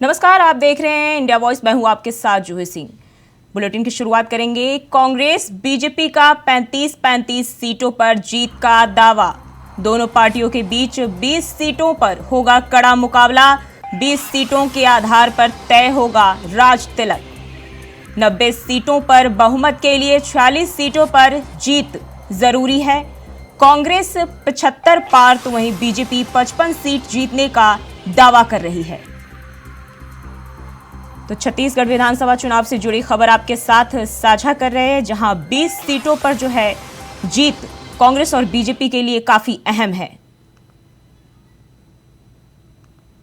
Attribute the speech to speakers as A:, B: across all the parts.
A: नमस्कार, आप देख रहे हैं इंडिया वॉइस। मैं हूं आपके साथ जूही सिंह। बुलेटिन की शुरुआत करेंगे। कांग्रेस बीजेपी का 35-35 सीटों पर जीत का दावा। दोनों पार्टियों के बीच 20 सीटों पर होगा कड़ा मुकाबला। 20 सीटों के आधार पर तय होगा राज तिलक। 90 सीटों पर बहुमत के लिए 46 सीटों पर जीत जरूरी है। कांग्रेस 75 पार तो वहीं बीजेपी 55 सीट जीतने का दावा कर रही है। तो छत्तीसगढ़ विधानसभा चुनाव से जुड़ी खबर आपके साथ साझा कर रहे हैं, जहां 20 सीटों पर जो है जीत कांग्रेस और बीजेपी के लिए काफी अहम है।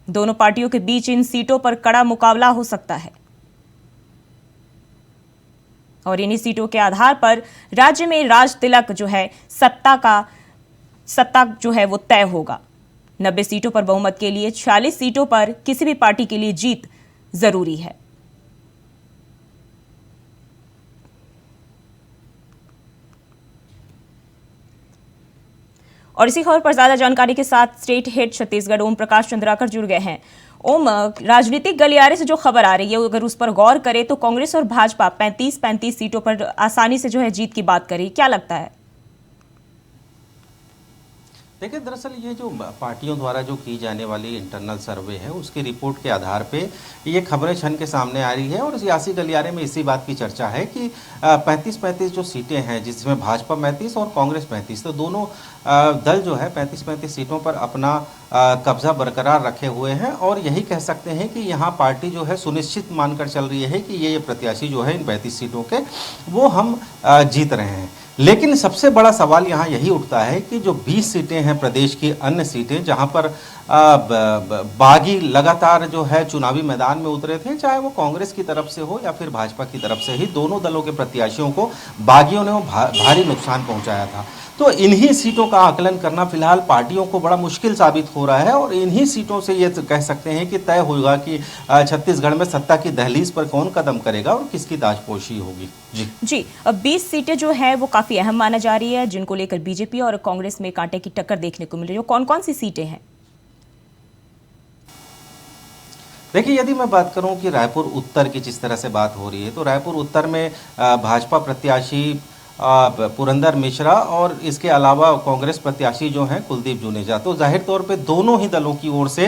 A: दोनों पार्टियों के बीच इन सीटों पर कड़ा मुकाबला हो सकता है और इन्हीं सीटों के आधार पर राज्य में राज तिलक जो है सत्ता जो है वो तय होगा। 90 सीटों पर बहुमत के लिए 46 सीटों पर किसी भी पार्टी के लिए जीत जरूरी है। और इसी खबर पर ज्यादा जानकारी के साथ स्टेट हेड छत्तीसगढ़ ओम प्रकाश चंद्राकर जुड़ गए हैं। ओम, राजनीतिक गलियारे से जो खबर आ रही है अगर उस पर गौर करें तो कांग्रेस और भाजपा 35-35 सीटों पर आसानी से जो है जीत की बात करी, क्या लगता है?
B: देखिए, दरअसल ये जो पार्टियों द्वारा जो की जाने वाली इंटरनल सर्वे है उसकी रिपोर्ट के आधार पे ये खबरें छन के सामने आ रही है और सियासी गलियारे में इसी बात की चर्चा है कि 35-35 जो सीटें हैं जिसमें भाजपा 35 और कांग्रेस 35, तो दोनों दल जो है 35-35 सीटों पर अपना कब्जा बरकरार रखे हुए हैं और यही कह सकते हैं कि यहाँ पार्टी जो है सुनिश्चित मानकर चल रही है कि ये प्रत्याशी जो है इन 35 सीटों के वो हम जीत रहे हैं। लेकिन सबसे बड़ा सवाल यहाँ यही उठता है कि जो 20 सीटें हैं प्रदेश की अन्य सीटें जहाँ पर बागी लगातार जो है चुनावी मैदान में उतरे थे, चाहे वो कांग्रेस की तरफ से हो या फिर भाजपा की तरफ से ही, दोनों दलों के प्रत्याशियों को बागियों ने भारी नुकसान पहुंचाया था। तो इन्हीं सीटों का आकलन करना फिलहाल पार्टियों को बड़ा मुश्किल साबित हो रहा है और इन्हीं सीटों से ये कह सकते हैं कि तय होगा कि छत्तीसगढ़ में सत्ता की दहलीज पर कौन कदम करेगा और किसकी ताजपोशी होगी।
A: जी, अब 20 सीटें जो है वो काफी अहम माना जा रही है, जिनको लेकर बीजेपी और कांग्रेस में कांटे की टक्कर देखने को मिल रही है। कौन कौन सी सीटें हैं?
B: देखिए, यदि मैं बात करूं कि रायपुर उत्तर की जिस तरह से बात हो रही है, तो रायपुर उत्तर में भाजपा प्रत्याशी पुरंदर मिश्रा और इसके अलावा कांग्रेस प्रत्याशी जो हैं कुलदीप जुनेजा, तो जाहिर तौर पे दोनों ही दलों की ओर से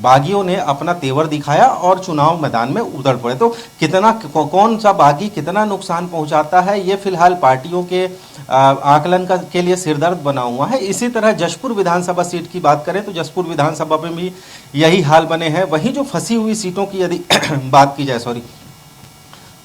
B: बागियों ने अपना तेवर दिखाया और चुनाव मैदान में उतर पड़े। तो कितना कौन सा बागी कितना नुकसान पहुंचाता है ये फिलहाल पार्टियों के आकलन के लिए सिरदर्द बना हुआ है। इसी तरह जशपुर विधानसभा सीट की बात करें तो जशपुर विधानसभा में भी यही हाल बने हैं। वहीं जो फंसी हुई सीटों की यदि बात की जाए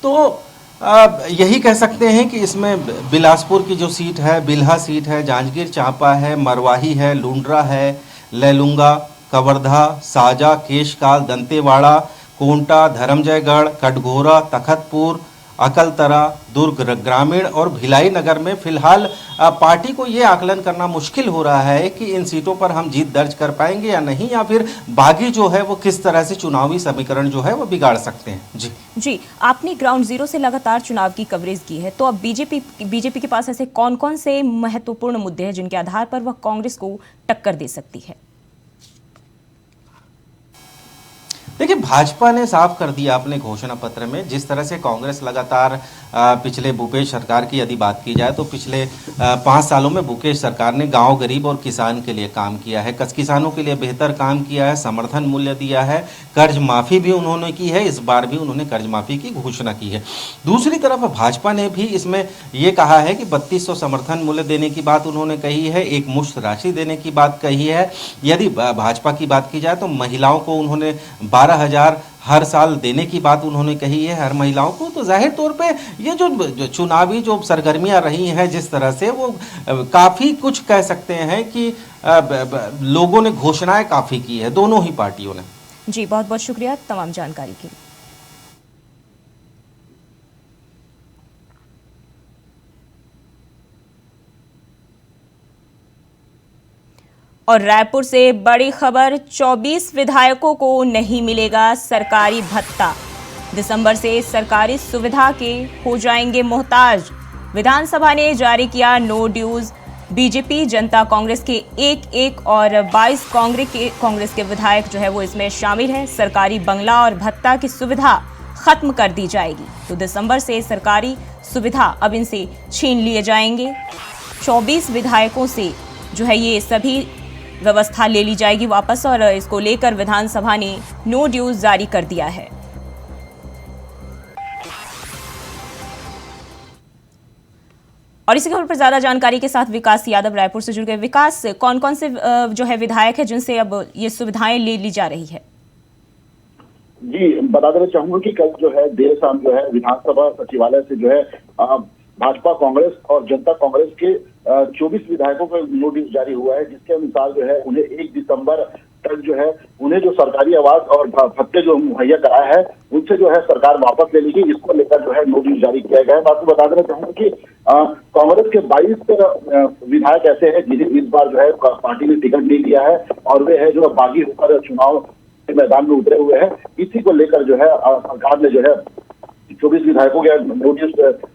B: तो यही कह सकते हैं कि इसमें बिलासपुर की जो सीट है, बिल्हा सीट है, जांजगीर चांपा है, मरवाही है, लुंड्रा है, लैलूंगा, कवर्धा, साजा, केशकाल, दंतेवाड़ा, कोंटा, धर्मजयगढ़, कटघोरा, तखतपुर, अकलतरा, दुर्ग ग्रामीण और भिलाई नगर में फिलहाल पार्टी को ये आकलन करना मुश्किल हो रहा है कि इन सीटों पर हम जीत दर्ज कर पाएंगे या नहीं, या फिर बागी जो है वो किस तरह से चुनावी समीकरण जो है वो बिगाड़ सकते हैं।
A: जी, आपने ग्राउंड जीरो से लगातार चुनाव की कवरेज की है, तो अब बीजेपी के पास ऐसे कौन कौन से महत्वपूर्ण मुद्दे हैं जिनके आधार पर वह कांग्रेस को टक्कर दे सकती है?
B: देखिए, भाजपा ने साफ कर दिया अपने घोषणा पत्र में, जिस तरह से कांग्रेस लगातार पिछले भूपेश सरकार की यदि बात की जाए तो पिछले 5 सालों में भूपेश सरकार ने गांव गरीब और किसान के लिए काम किया है, किसानों के लिए बेहतर काम किया है, समर्थन मूल्य दिया है, कर्ज माफ़ी भी उन्होंने की है, इस बार भी उन्होंने कर्ज माफ़ी की घोषणा की है। दूसरी तरफ भाजपा ने भी इसमें ये कहा है कि 3200 समर्थन मूल्य देने की बात उन्होंने कही है, एक मुश्त राशि देने की बात कही है। यदि भाजपा की बात की जाए तो महिलाओं को उन्होंने 12,000 हर साल देने की बात उन्होंने कही है हर महिलाओं को। तो जाहिर तौर पे ये जो चुनावी जो सरगर्मियां रही हैं जिस तरह से, वो काफ़ी कुछ कह सकते हैं कि लोगों ने घोषणाएं काफ़ी की है दोनों ही पार्टियों ने।
A: जी, बहुत बहुत शुक्रिया तमाम जानकारी के लिए। और रायपुर से बड़ी खबर, 24 विधायकों को नहीं मिलेगा सरकारी भत्ता। दिसंबर से सरकारी सुविधा के हो जाएंगे मोहताज। विधानसभा ने जारी किया नो ड्यूज बीजेपी जनता कांग्रेस के एक और 22 कांग्रेस के विधायक जो है वो इसमें शामिल हैं। सरकारी बंगला और भत्ता की सुविधा खत्म कर दी जाएगी। तो दिसंबर से सरकारी सुविधा अब इनसे छीन लिए जाएंगे। 24 विधायकों से जो है ये सभी व्यवस्था ले ली जाएगी वापस, और इसको लेकर विधानसभा ने नो ड्यूज जारी कर दिया है। और इसी खबर पर ज्यादा जानकारी के साथ विकास यादव रायपुर से जुड़ गए। विकास, कौन कौन से जो है विधायक है जिनसे अब ये सुविधाएं ले ली जा रही है?
C: जी, बता देना चाहूंगा कि कल जो है देर शाम जो है विधानसभा सचिवालय से जो है भाजपा कांग्रेस और जनता कांग्रेस के 24 विधायकों को नोटिस जारी हुआ है, जिसके अनुसार जो है उन्हें 1 दिसंबर तक जो है उन्हें जो सरकारी आवास और भत्ते जो मुहैया कराया है उनसे जो है सरकार वापस ले लेगी। इसको लेकर जो है नोटिस जारी किया गया है। मैं आपको बता देना चाहूंगा कि कांग्रेस के 22 विधायक ऐसे हैं जिन्हें इस बार जो है पार्टी ने टिकट नहीं दिया है और वे है जो बागी होकर चुनाव के मैदान में उतरे हुए हैं। इसी को लेकर जो है सरकार ने जो है 24 विधायकों के नोटिस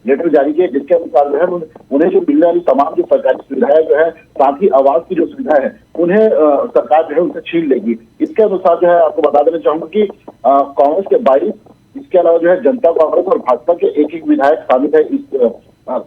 C: लेटर जारी किए, जिसके अनुसार जो है उन्हें जो मिलने वाली तमाम जो सरकारी सुविधाएं जो है, साथ ही आवास की जो सुविधा है, उन्हें सरकार जो है उनसे छीन लेगी। इसके अनुसार जो है आपको बता देना चाहूंगा कि कांग्रेस के 22, इसके अलावा जो है जनता कांग्रेस और भाजपा के एक विधायक शामिल है इस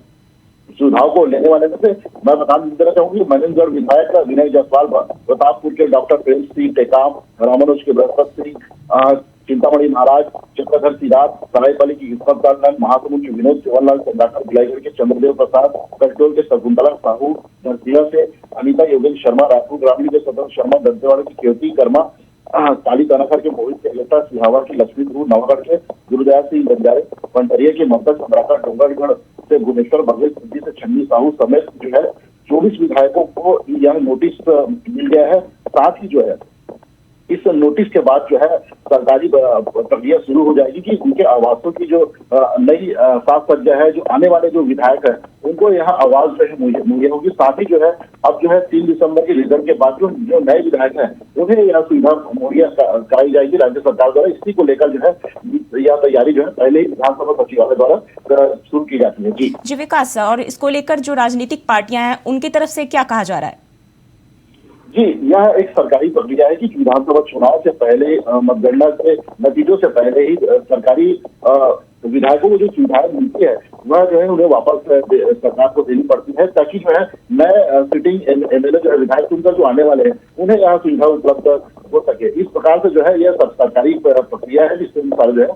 C: सुविधाओं को लेने वाले में से। मैं बता देना चाहूंगी मनेंद्रगढ़ विधायक विनय जायसवाल, प्रतापपुर के डॉक्टर प्रेम सिंह टेकाम, रामानुज के बृहस्पति सिंह, चिंतामणि महाराज, चक्रधर सिराज, सरायपाली की किस्मत लाल, महासमुंद के विनोद सेवनलाल चंद्राकर, बिलाईगढ़ के चंद्रदेव प्रसाद, कटोल के शकुंतला साहू, दरसिया से अनिता योगेंद्र शर्मा, रायपुर ग्रामीण के सदन शर्मा, दंतेवाड़ा की कीर्ति कर्मा, काली तनाखर के मोहित सेलेता, सिहावा की लक्ष्मी गुरु, नवागढ़ के गुरुदयाल सिंह बंजारे, पंटरिया के ममता चंद्राकर, डोंगरगढ़ से भुवनेश्वर बघेल, सिद्धि से छन्नी साहू समेत जो है 24 विधायकों को यह नोटिस मिल गया है। साथ ही जो है इस नोटिस के बाद जो है सरकारी प्रक्रिया शुरू हो जाएगी कि उनके आवासों की जो नई साज सज्जा है, जो आने वाले जो विधायक है उनको यहाँ आवास जो है मुहैया होगी। साथ ही जो है अब जो है 3 दिसंबर के रिजल्ट के बाद जो नए विधायक हैं उन्हें यह सुविधा मुहैया कराई जाएगी राज्य सरकार द्वारा। इसी को लेकर जो है यह तैयारी जो है पहले ही विधानसभा सचिवालय द्वारा शुरू की जाती है। जी
A: विकास, और इसको लेकर जो राजनीतिक पार्टियां हैं उनकी तरफ से क्या कहा जा रहा है?
C: जी, यह एक सरकारी प्रक्रिया है कि विधानसभा चुनाव से पहले, मतगणना के नतीजों से पहले ही सरकारी विधायकों को जो सुविधाएं मिलती है वह जो है उन्हें वापस सरकार को देनी पड़ती है, ताकि जो है नए सिटिंग एमएलए जो है विधायक उनका जो आने वाले हैं उन्हें यहाँ सुविधा उपलब्ध हो सके। इस प्रकार से जो है यह सरकारी प्रक्रिया है, जिसके अनुसार जो है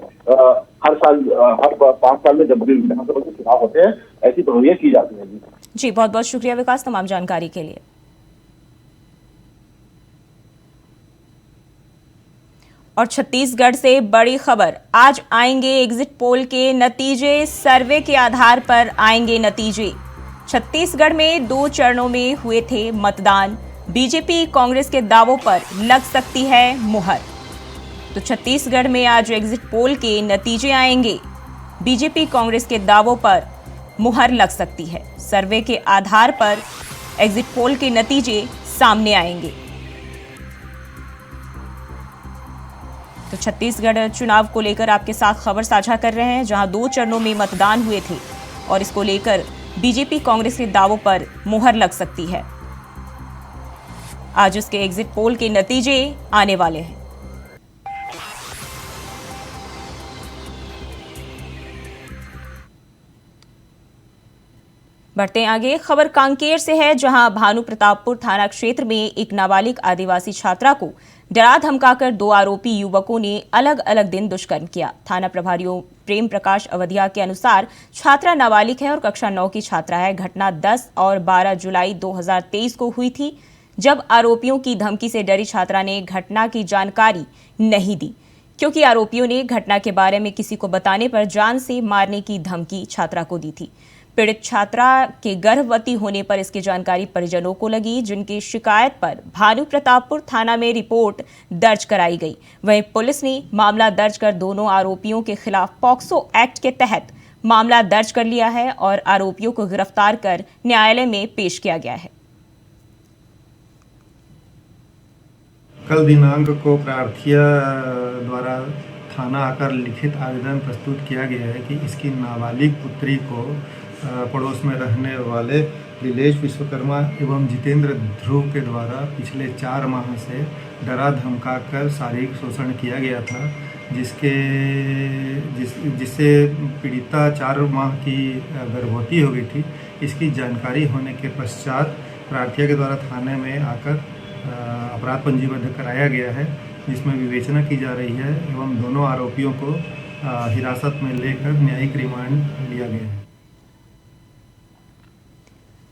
C: हर साल, हर 5 साल में जब भी विधानसभा के चुनाव होते हैं ऐसी प्रक्रिया की जाती है।
A: जी, बहुत बहुत शुक्रिया विकास तमाम जानकारी के लिए। और छत्तीसगढ़ से बड़ी खबर, आज आएंगे एग्जिट पोल के नतीजे, सर्वे के आधार पर आएंगे नतीजे। छत्तीसगढ़ में 2 चरणों में हुए थे मतदान, बीजेपी कांग्रेस के दावों पर लग सकती है मुहर। तो छत्तीसगढ़ में आज एग्जिट पोल के नतीजे आएंगे, बीजेपी कांग्रेस के दावों पर मुहर लग सकती है। सर्वे के आधार पर एग्जिट पोल के नतीजे सामने आएंगे। तो छत्तीसगढ़ चुनाव को लेकर आपके साथ खबर साझा कर रहे हैं, जहां 2 चरणों में मतदान हुए थे और इसको लेकर बीजेपी कांग्रेस के दावों पर मुहर लग सकती है। आज उसके एग्जिट पोल के नतीजे आने वाले हैं। बढ़ते हैं आगे, खबर कांकेर से है, जहां भानु प्रतापपुर थाना क्षेत्र में एक नाबालिग आदिवासी छात्रा को डरा धमकाकर 2 आरोपी युवकों ने अलग अलग दिन दुष्कर्म किया। थाना प्रभारियों प्रेम प्रकाश अवधिया के अनुसार छात्रा नाबालिग है और कक्षा 9 की छात्रा है। घटना 10 और 12 जुलाई 2023 को हुई थी, जब आरोपियों की धमकी से डरी छात्रा ने घटना की जानकारी नहीं दी, क्योंकि आरोपियों ने घटना के बारे में किसी को बताने पर जान से मारने की धमकी छात्रा को दी थी। पीड़ित छात्रा के गर्भवती होने पर इसकी जानकारी परिजनों को लगी, जिनकी शिकायत पर भानु प्रतापपुर थाना में रिपोर्ट दर्ज कराई गई। वहीं पुलिस ने मामला दर्ज कर दोनों आरोपियों के खिलाफ पॉक्सो एक्ट के तहत मामला दर्ज कर लिया है और आरोपियों को गिरफ्तार कर न्यायालय में पेश किया गया है।
D: कल दिनांक को प्रार्थिया द्वारा थाना आकर लिखित आवेदन प्रस्तुत किया गया है कि इसकी नाबालिग पुत्री को पड़ोस में रहने वाले दिलेश विश्वकर्मा एवं जितेंद्र ध्रुव के द्वारा पिछले 4 माह से डरा धमकाकर शारीरिक शोषण किया गया था, जिससे पीड़िता 4 माह की गर्भवती हो गई थी। इसकी जानकारी होने के पश्चात प्रार्थिया के द्वारा थाने में आकर अपराध पंजीबद्ध कराया गया है, जिसमें विवेचना की जा रही है एवं दोनों आरोपियों को हिरासत में लेकर न्यायिक रिमांड लिया गया है।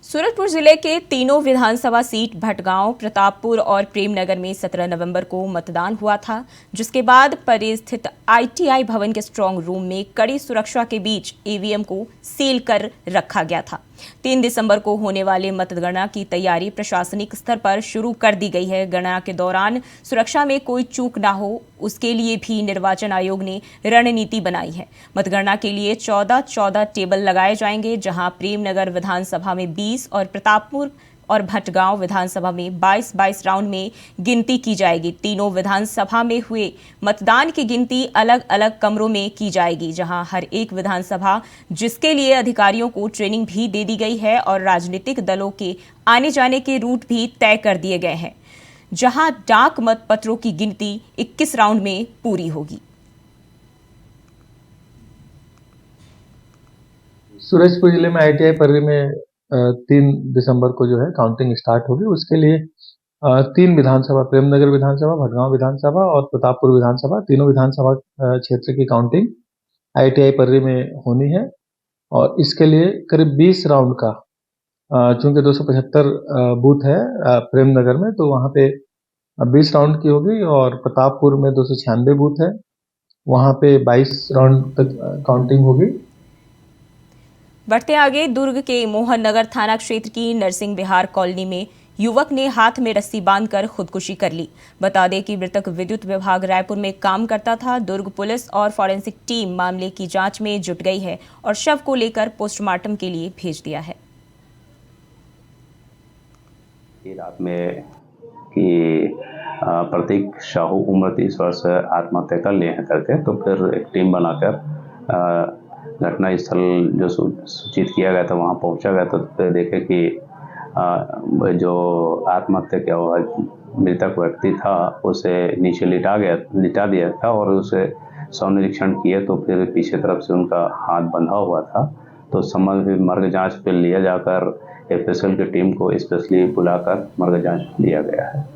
A: सूरजपुर जिले के तीनों विधानसभा सीट भटगांव, प्रतापपुर और प्रेमनगर में 17 नवंबर को मतदान हुआ था, जिसके बाद परे स्थित ITI भवन के स्ट्रांग रूम में कड़ी सुरक्षा के बीच EVM को सील कर रखा गया था। 3 दिसंबर को होने वाले मतगणना की तैयारी प्रशासनिक स्तर पर शुरू कर दी गई है। गणना के दौरान सुरक्षा में कोई चूक ना हो, उसके लिए भी निर्वाचन आयोग ने रणनीति बनाई है। मतगणना के लिए 14 टेबल लगाए जाएंगे, जहां प्रेमनगर विधानसभा में 20 और प्रतापपुर और भटगांव विधानसभा में 22 राउंड में गिनती की जाएगी। तीनों विधानसभा में हुए मतदान की गिनती अलग अलग कमरों में की जाएगी, जहां हर एक विधानसभा जिसके लिए अधिकारियों को ट्रेनिंग भी दे दी गई है और राजनीतिक दलों के आने जाने के रूट भी तय कर दिए गए हैं, जहां डाक मत पत्रों की गिनती 21 राउंड में पूरी होगी।
E: सूरजपुर जिले में ITI पर्री में 3 दिसंबर को जो है काउंटिंग स्टार्ट होगी। उसके लिए 3 विधानसभा, प्रेमनगर विधानसभा, भटगांव विधानसभा और प्रतापपुर विधानसभा, तीनों विधानसभा क्षेत्र की काउंटिंग ITI पर्री में होनी है और इसके लिए करीब 20 राउंड का, चूंकि 275 बूथ है प्रेमनगर में, तो वहां पे 20 राउंड की होगी और प्रतापपुर में 296 बूथ है, वहां पे 22 राउंड तक काउंटिंग होगी।
A: बढ़ते आगे, दुर्ग के मोहन नगर थाना क्षेत्र की नरसिंह बिहार कॉलोनी में युवक ने हाथ में रस्सी बांधकर खुदकुशी कर ली। बता दें कि मृतक विद्युत विभाग रायपुर में काम करता था। दुर्ग पुलिस और फॉरेंसिक टीम मामले की जांच में जुट गई है और शव को लेकर पोस्टमार्टम के लिए भेज दिया है।
F: रात में कि प्रतीक साहू उम्र 30 वर्ष आत्महत्या कर लिए हैं करके, तो फिर एक टीम बनाकर घटना स्थल जो सूचित किया गया था वहां पहुंचा गया, तो फिर देखे कि जो आत्महत्या किया हुआ मृतक व्यक्ति था उसे नीचे लिटा दिया था और उसे शव निरीक्षण किए तो फिर पीछे तरफ से उनका हाथ बंधा हुआ था। तो संबंध में मर्ग जांच पे लिया जाकर FSL की टीम को स्पेशली बुलाकर मर्ग जांच लिया गया है।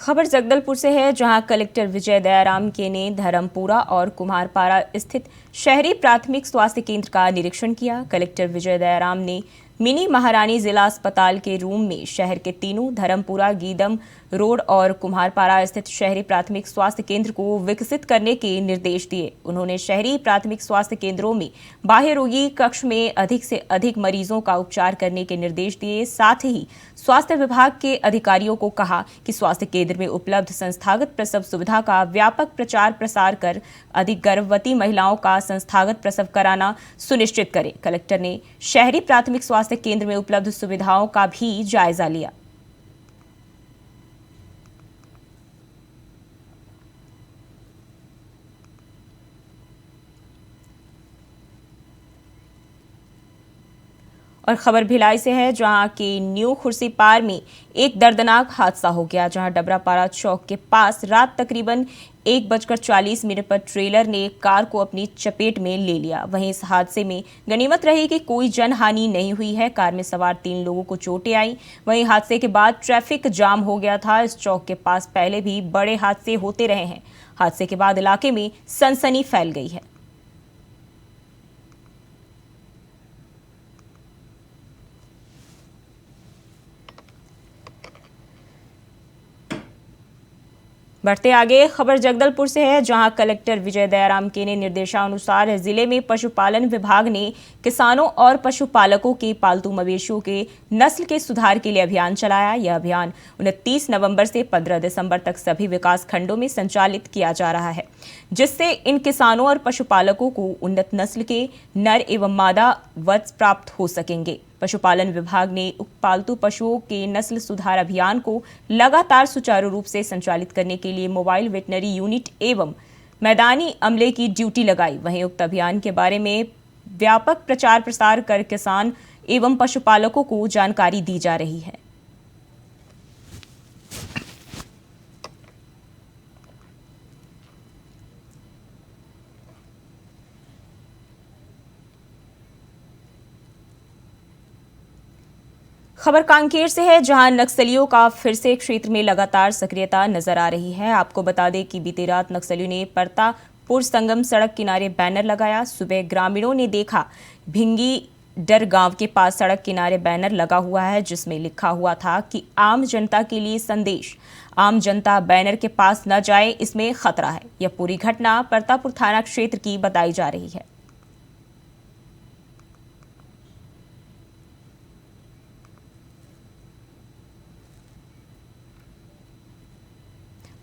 A: खबर जगदलपुर से है, जहां कलेक्टर विजय दयाराम के ने धर्मपुरा और कुम्हारपारा स्थित शहरी प्राथमिक स्वास्थ्य केंद्र का निरीक्षण किया। कलेक्टर विजय दयाराम ने मिनी महारानी जिला अस्पताल के रूम में शहर के तीनों धर्मपुरा, गीदम रोड और कुम्हारपारा स्थित शहरी प्राथमिक स्वास्थ्य केंद्र को विकसित करने के निर्देश दिए। उन्होंने शहरी प्राथमिक स्वास्थ्य केंद्रों में बाह्य रोगी कक्ष में अधिक से अधिक मरीजों का उपचार करने के निर्देश दिए। साथ ही स्वास्थ्य विभाग के अधिकारियों को कहा कि स्वास्थ्य केंद्र में उपलब्ध संस्थागत प्रसव सुविधा का व्यापक प्रचार प्रसार कर अधिक गर्भवती महिलाओं का संस्थागत प्रसव कराना सुनिश्चित करें। कलेक्टर ने शहरी प्राथमिक स्वास्थ्य केंद्र में उपलब्ध सुविधाओं का भी जायजा लिया। और खबर भिलाई से है, जहां के न्यू खुर्सीपार में एक दर्दनाक हादसा हो गया, जहां डबरापारा चौक के पास रात तकरीबन 1:40 पर ट्रेलर ने कार को अपनी चपेट में ले लिया। वहीं इस हादसे में गनीमत रही कि कोई जनहानि नहीं हुई है। कार में सवार 3 लोगों को चोटें आई। वहीं हादसे के बाद ट्रैफिक जाम हो गया था। इस चौक के पास पहले भी बड़े हादसे होते रहे हैं। हादसे के बाद इलाके में सनसनी फैल गई है। बढ़ते आगे, खबर जगदलपुर से है, जहां कलेक्टर विजय दयाराम के ने निर्देशानुसार जिले में पशुपालन विभाग ने किसानों और पशुपालकों के पालतू मवेशियों के नस्ल के सुधार के लिए अभियान चलाया। यह अभियान 29 नवंबर से 15 दिसंबर तक सभी विकास खंडों में संचालित किया जा रहा है, जिससे इन किसानों और पशुपालकों को उन्नत नस्ल के नर एवं मादा वत्स प्राप्त हो सकेंगे। पशुपालन विभाग ने पालतू पशुओं के नस्ल सुधार अभियान को लगातार सुचारू रूप से संचालित करने के लिए मोबाइल वेटनरी यूनिट एवं मैदानी अमले की ड्यूटी लगाई। वहीं उक्त अभियान के बारे में व्यापक प्रचार प्रसार कर किसान एवं पशुपालकों को जानकारी दी जा रही है। खबर कांकेर से है, जहां नक्सलियों का फिर से क्षेत्र में लगातार सक्रियता नजर आ रही है। आपको बता दें कि बीती रात नक्सलियों ने परतापुर संगम सड़क किनारे बैनर लगाया। सुबह ग्रामीणों ने देखा भिंगी डर गांव के पास सड़क किनारे बैनर लगा हुआ है, जिसमें लिखा हुआ था कि आम जनता के लिए संदेश, आम जनता बैनर के पास न जाए, इसमें खतरा है। यह पूरी घटना परतापुर थाना क्षेत्र की बताई जा रही है।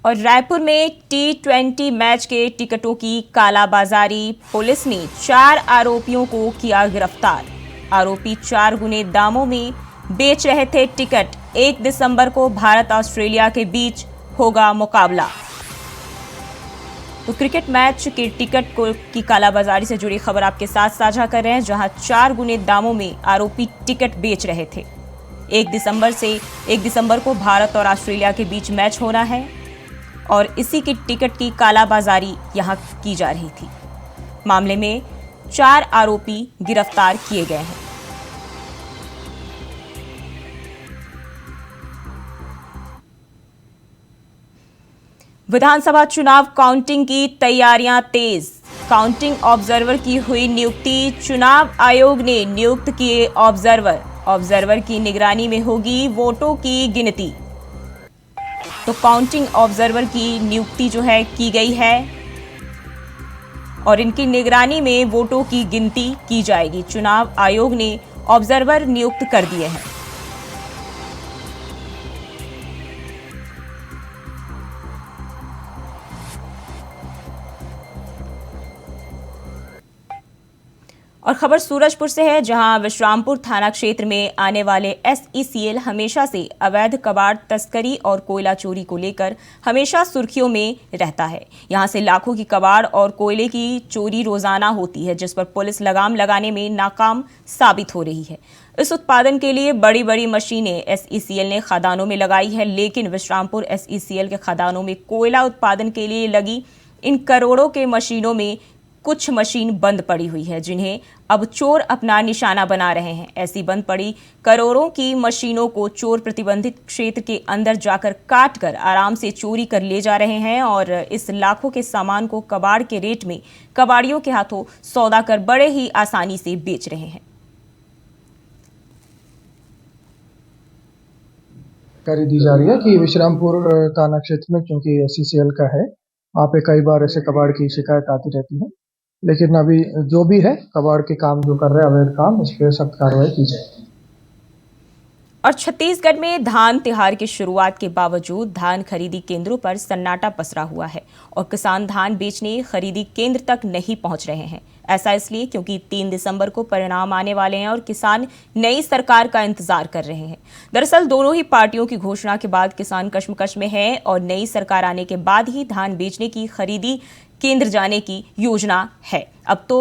A: और रायपुर में T20 मैच के टिकटों की कालाबाजारी, पुलिस ने 4 आरोपियों को किया गिरफ्तार। आरोपी 4 गुने दामों में बेच रहे थे टिकट। 1 दिसंबर को भारत ऑस्ट्रेलिया के बीच होगा मुकाबला। तो क्रिकेट मैच के टिकट की कालाबाजारी से जुड़ी खबर आपके साथ साझा कर रहे हैं, जहां 4 गुने दामों में आरोपी टिकट बेच रहे थे। 1 दिसंबर को भारत और ऑस्ट्रेलिया के बीच मैच होना है और इसी की टिकट की कालाबाजारी यहां की जा रही थी। मामले में 4 आरोपी गिरफ्तार किए गए हैं। विधानसभा चुनाव काउंटिंग की तैयारियां तेज। काउंटिंग ऑब्जर्वर की हुई नियुक्ति। चुनाव आयोग ने नियुक्त किए ऑब्जर्वर की निगरानी में होगी वोटों की गिनती। तो काउंटिंग ऑब्जर्वर की नियुक्ति जो है की गई है और इनकी निगरानी में वोटों की गिनती की जाएगी। चुनाव आयोग ने ऑब्जर्वर नियुक्त कर दिए हैं। और खबर सूरजपुर से है, जहां विश्रामपुर थाना क्षेत्र में आने वाले SECL हमेशा से अवैध कबाड़ तस्करी और कोयला चोरी को लेकर हमेशा सुर्खियों में रहता है। यहां से लाखों की कबाड़ और कोयले की चोरी रोजाना होती है, जिस पर पुलिस लगाम लगाने में नाकाम साबित हो रही है। इस उत्पादन के लिए बड़ी बड़ी मशीनें SECL ने खदानों में लगाई है, लेकिन विश्रामपुर SECL के खदानों में कोयला उत्पादन के लिए लगी इन करोड़ों के मशीनों में कुछ मशीन बंद पड़ी हुई है, जिन्हें अब चोर अपना निशाना बना रहे हैं। ऐसी बंद पड़ी करोड़ों की मशीनों को चोर प्रतिबंधित क्षेत्र के अंदर जाकर काट कर आराम से चोरी कर ले जा रहे हैं और इस लाखों के सामान को कबाड़ के रेट में कबाड़ियों के हाथों सौदा कर बड़े ही आसानी से बेच रहे हैं।
G: जानकारी दी जा रही है कि विश्रामपुर थाना क्षेत्र में, क्योंकि SECL का है, वहाँ पे कई बार ऐसे कबाड़ की शिकायत आती रहती है, लेकिन अभी जो भी है कबाड़ के काम जो कर रहे हैं अवैध काम, इस पर सख्त कार्रवाई की जाएगी।
A: और छत्तीसगढ़ में धान तिहार की शुरुआत के बावजूद धान खरीदी केंद्रों पर सन्नाटा पसरा हुआ है और किसान धान बेचने खरीदी केंद्र तक नहीं पहुंच रहे हैं। ऐसा इसलिए क्योंकि 3 दिसंबर को परिणाम आने वाले हैं और किसान नई सरकार का इंतजार कर रहे हैं। दरअसल दोनों ही पार्टियों की घोषणा के बाद किसान कश्मकश में है और नई सरकार आने के बाद ही धान बेचने की खरीदी केंद्र जाने की योजना है। अब तो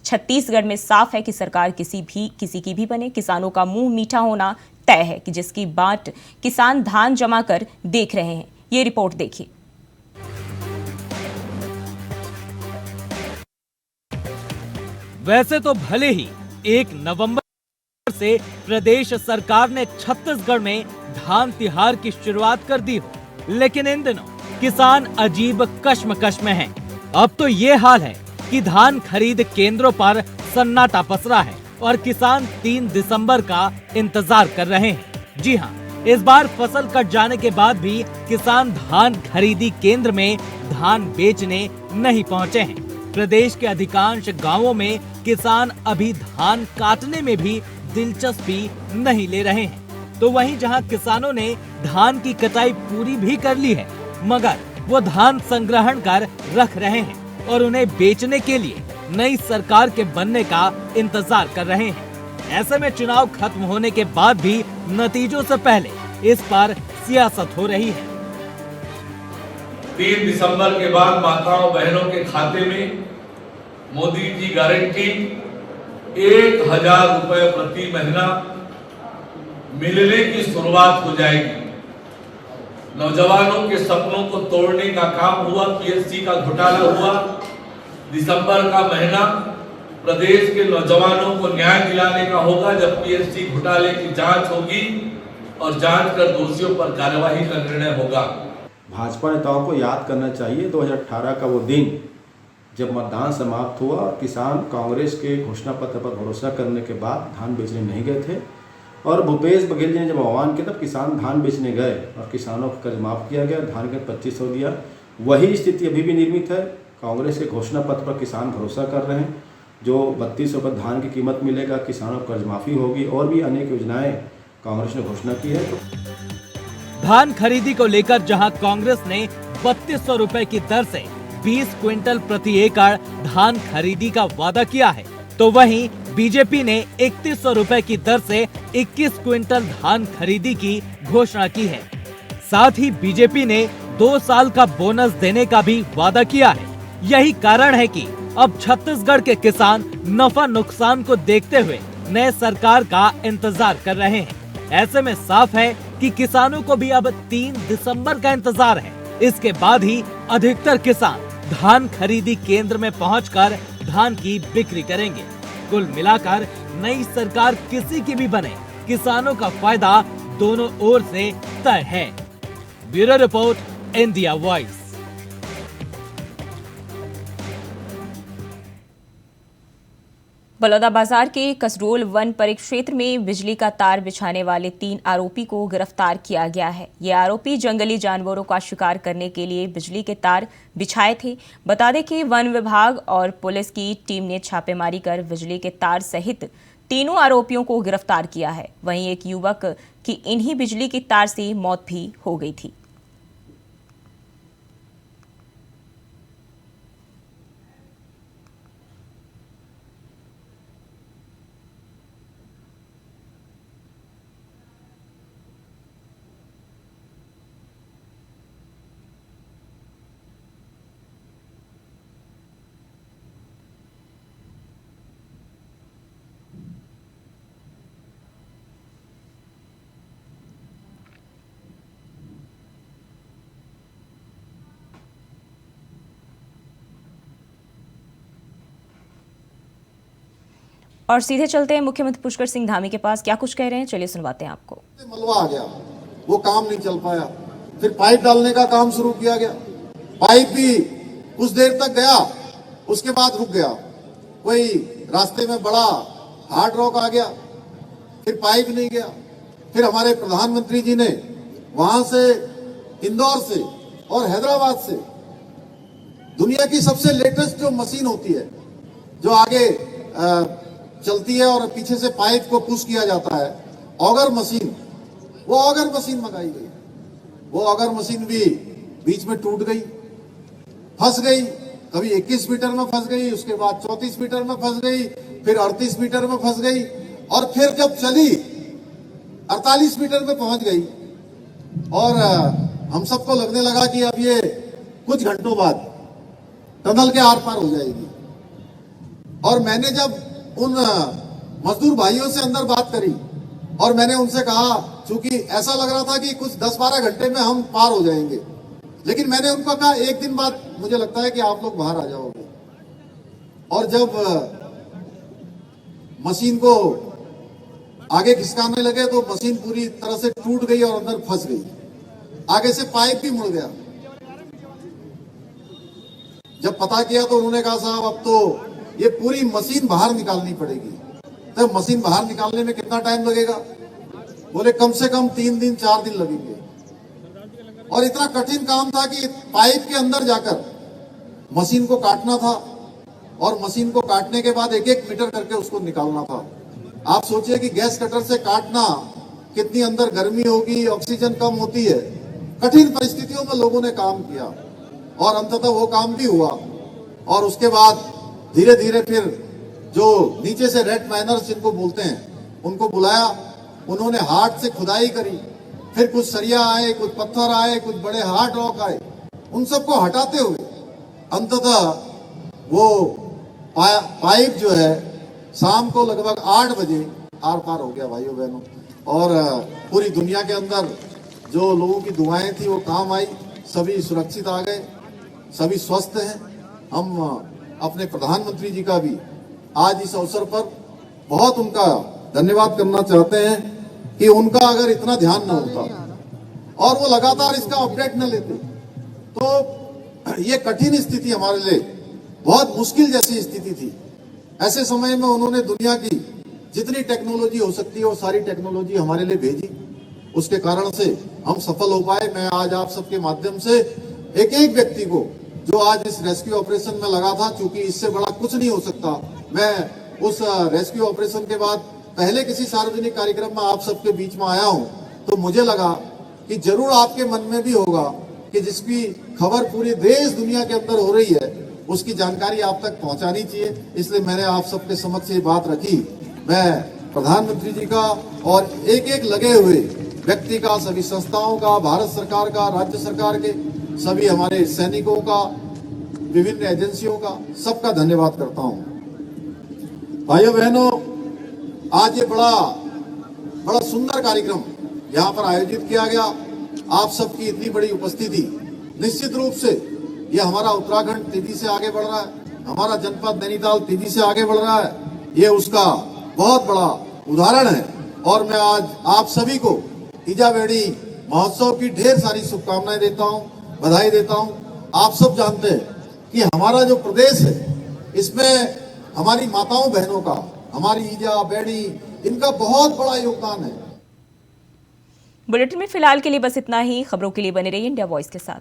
A: छत्तीसगढ़ में साफ है कि सरकार किसी की भी बने, किसानों का मुंह मीठा होना तय है, कि जिसकी बाट किसान धान जमा कर देख रहे हैं। ये रिपोर्ट देखिए।
H: वैसे तो भले ही 1 नवंबर से प्रदेश सरकार ने छत्तीसगढ़ में धान तिहार की शुरुआत कर दी हो, लेकिन इन दिनों किसान अजीब कश्मकश में हैं। अब तो ये हाल है कि धान खरीद केंद्रों पर सन्नाटा पसरा है और किसान 3 दिसंबर का इंतजार कर रहे हैं। जी हां, इस बार फसल कट जाने के बाद भी किसान धान खरीदी केंद्र में धान बेचने नहीं पहुंचे हैं। प्रदेश के अधिकांश गांवों में किसान अभी धान काटने में भी दिलचस्पी नहीं ले रहे हैं। तो वहीं जहां किसानों ने धान की कटाई पूरी भी कर ली है, मगर वो धान संग्रहण कर रख रहे हैं और उन्हें बेचने के लिए नई सरकार के बनने का इंतजार कर रहे हैं। ऐसे में चुनाव खत्म होने के बाद भी नतीजों से पहले इस पर सियासत हो रही है।
I: 3 दिसंबर के बाद माताओं बहनों के खाते में मोदी जी गारंटी 1,000 रुपए प्रति महीना मिलने की शुरुआत हो जाएगी। नौजवानों के सपनों को तोड़ने का काम हुआ, पीएससी का घोटाला हुआ। दिसंबर का महीना प्रदेश के नौजवानों को न्याय दिलाने का होगा, जब पीएससी घोटाले की जांच होगी और जांच कर दोषियों पर कार्यवाही का निर्णय होगा।
J: भाजपा नेताओं को याद करना चाहिए 2018 का वो दिन जब मतदान समाप्त हुआ और किसान कांग्रेस के घोषणा पत्र पर भरोसा करने के बाद धान बेचने नहीं गए थे, और भूपेश बघेल जी ने जब आह्वान किया तब किसान धान बेचने गए और किसानों का कर्ज माफ किया गया, धान के 2500 दिया। वही स्थिति अभी भी निर्मित है। कांग्रेस के घोषणा पत्र पर किसान भरोसा कर रहे हैं, जो 3200 पर धान की कीमत मिलेगा, किसानों को कर्ज माफी होगी, और भी अनेक योजनाएं कांग्रेस ने घोषणा की है।
H: धान खरीदी को लेकर जहां कांग्रेस ने 3200 रुपए की दर से 20 क्विंटल प्रति एकड़ धान खरीदी का वादा किया है, तो वहीं बीजेपी ने 3100 रुपए की दर से 21 क्विंटल धान खरीदी की घोषणा की है। साथ ही बीजेपी ने 2 साल का बोनस देने का भी वादा किया है। यही कारण है कि अब छत्तीसगढ़ के किसान नफा नुकसान को देखते हुए नए सरकार का इंतजार कर रहे हैं। ऐसे में साफ है कि किसानों को भी अब 3 दिसंबर का इंतजार है। इसके बाद ही अधिकतर किसान धान खरीदी केंद्र में पहुंचकर धान की बिक्री करेंगे। कुल मिलाकर नई सरकार किसी की भी बने, किसानों का फायदा दोनों ओर से तय है। Bureau report, India voice.
A: Balodabazar के कसरोल वन परिक्षेत्र में बिजली का तार बिछाने वाले 3 आरोपी को गिरफ्तार किया गया है। ये आरोपी जंगली जानवरों का शिकार करने के लिए बिजली के तार बिछाए थे। बता दें कि वन विभाग और पुलिस की टीम ने छापेमारी कर बिजली के तार सहित तीनों आरोपियों को गिरफ्तार किया है। वहीं एक युवक की इन्हीं बिजली की तार से मौत भी हो गई थी। और सीधे चलते हैं मुख्यमंत्री पुष्कर सिंह धामी के पास। क्या कुछ कह रहे हैं, चलिए सुनवाते हैं आपको।
K: मलबा आ गया, वो काम नहीं चल पाया, फिर पाइप डालने का काम शुरू किया गया। पाइप भी कुछ देर तक गया, उसके बाद रुक गया। कोई रास्ते में बड़ा हार्ड रॉक आ गया, फिर पाइप नहीं गया। फिर हमारे प्रधानमंत्री जी ने वहां से, इंदौर से और हैदराबाद से दुनिया की सबसे लेटेस्ट जो मशीन होती है, जो आगे चलती है और पीछे से पाइप को पुश किया जाता है, ऑगर मशीन, वो ऑगर मशीन मंगाई गई। वो ऑगर मशीन भी बीच में टूट गई, फंस गई। कभी 21 मीटर में फंस गई, उसके बाद 34 मीटर में फंस गई, फिर 38 मीटर में फंस गई, और फिर जब चली 48 मीटर में पहुंच गई। और हम सबको लगने लगा कि अब ये कुछ घंटों बाद टनल के आर पार हो जाएगी। और मैंने जब उन मजदूर भाइयों से अंदर बात करी और मैंने उनसे कहा, चूंकि ऐसा लग रहा था कि कुछ 10-12 घंटे में हम पार हो जाएंगे, लेकिन मैंने उनको कहा एक दिन बाद मुझे लगता है कि आप लोग बाहर आ जाओगे। और जब मशीन को आगे खिसकाने लगे तो मशीन पूरी तरह से टूट गई और अंदर फंस गई। आगे से पाइप भी मुड़ गया। जब पता किया तो उन्होंने कहा, साहब अब तो ये पूरी मशीन बाहर निकालनी पड़ेगी। तो मशीन बाहर निकालने में कितना टाइम लगेगा? बोले कम से कम 3 दिन 4 दिन लगेंगे। और इतना कठिन काम था कि पाइप के अंदर जाकर मशीन को काटना था, और मशीन को काटने के बाद 1-1 मीटर करके उसको निकालना था। आप सोचिए कि गैस कटर से काटना कितनी अंदर गर्मी होगी, ऑक्सीजन कम होती है। कठिन परिस्थितियों में लोगों ने काम किया और अंततः वो काम भी हुआ। और उसके बाद धीरे धीरे फिर जो नीचे से रेड माइनर्स जिनको बोलते हैं उनको बुलाया, उन्होंने हार्ड से खुदाई करी, फिर कुछ सरिया आए, कुछ पत्थर आए, कुछ बड़े हार्ड रॉक आए। उन सबको हटाते हुए अंततः वो पाइप जो है शाम को लगभग 8 बजे आर पार हो गया भाइयों बहनों। और पूरी दुनिया के अंदर जो लोगों की दुआएं थी वो काम आई, सभी सुरक्षित आ गए, सभी स्वस्थ हैं। हम अपने प्रधानमंत्री जी का भी आज इस अवसर पर बहुत उनका धन्यवाद करना चाहते हैं कि उनका अगर इतना ध्यान न होता और वो लगातार इसका अपडेट न लेते तो ये कठिन स्थिति हमारे लिए बहुत मुश्किल जैसी स्थिति थी। ऐसे समय में उन्होंने दुनिया की जितनी टेक्नोलॉजी हो सकती है वो सारी टेक्नोलॉजी हमारे लिए भेजी, उसके कारण से हम सफल हो पाए। मैं आज आप सबके माध्यम से एक एक व्यक्ति को जो आज इस रेस्क्यू ऑपरेशन में लगा था, क्योंकि इससे बड़ा कुछ नहीं हो सकता, मैं उस रेस्क्यू ऑपरेशन के बाद पहले किसी सार्वजनिक कार्यक्रम में आप सबके बीच में आया हूं तो मुझे लगा कि जरूर आपके मन में भी होगा कि जिसकी खबर पूरी देश दुनिया के अंदर हो रही है उसकी जानकारी आप तक पहुंचानी चाहिए। इसलिए मैंने आप सबके समक्ष ये बात रखी। मैं प्रधानमंत्री जी का और एक एक लगे हुए व्यक्ति का, सभी संस्थाओं का, भारत सरकार का, राज्य सरकार के सभी हमारे सैनिकों का, विभिन्न एजेंसियों का, सबका धन्यवाद करता हूं। भाइयों बहनों, आज ये बड़ा सुंदर कार्यक्रम यहाँ पर आयोजित किया गया। आप सबकी इतनी बड़ी उपस्थिति, निश्चित रूप से ये हमारा उत्तराखंड तेजी से आगे बढ़ रहा है, हमारा जनपद नैनीताल तेजी से आगे बढ़ रहा है, ये उसका बहुत बड़ा उदाहरण है। और मैं आज आप सभी को ईजावेड़ी महोत्सव की ढेर सारी शुभकामनाएं देता हूं, बधाई देता हूं। आप सब जानते हैं कि हमारा जो प्रदेश है इसमें हमारी माताओं बहनों का, हमारी ईजा बेड़ी, इनका बहुत बड़ा योगदान है।
A: बुलेटिन में फिलहाल के लिए बस इतना ही। खबरों के लिए बने रहिए इंडिया वॉइस के साथ।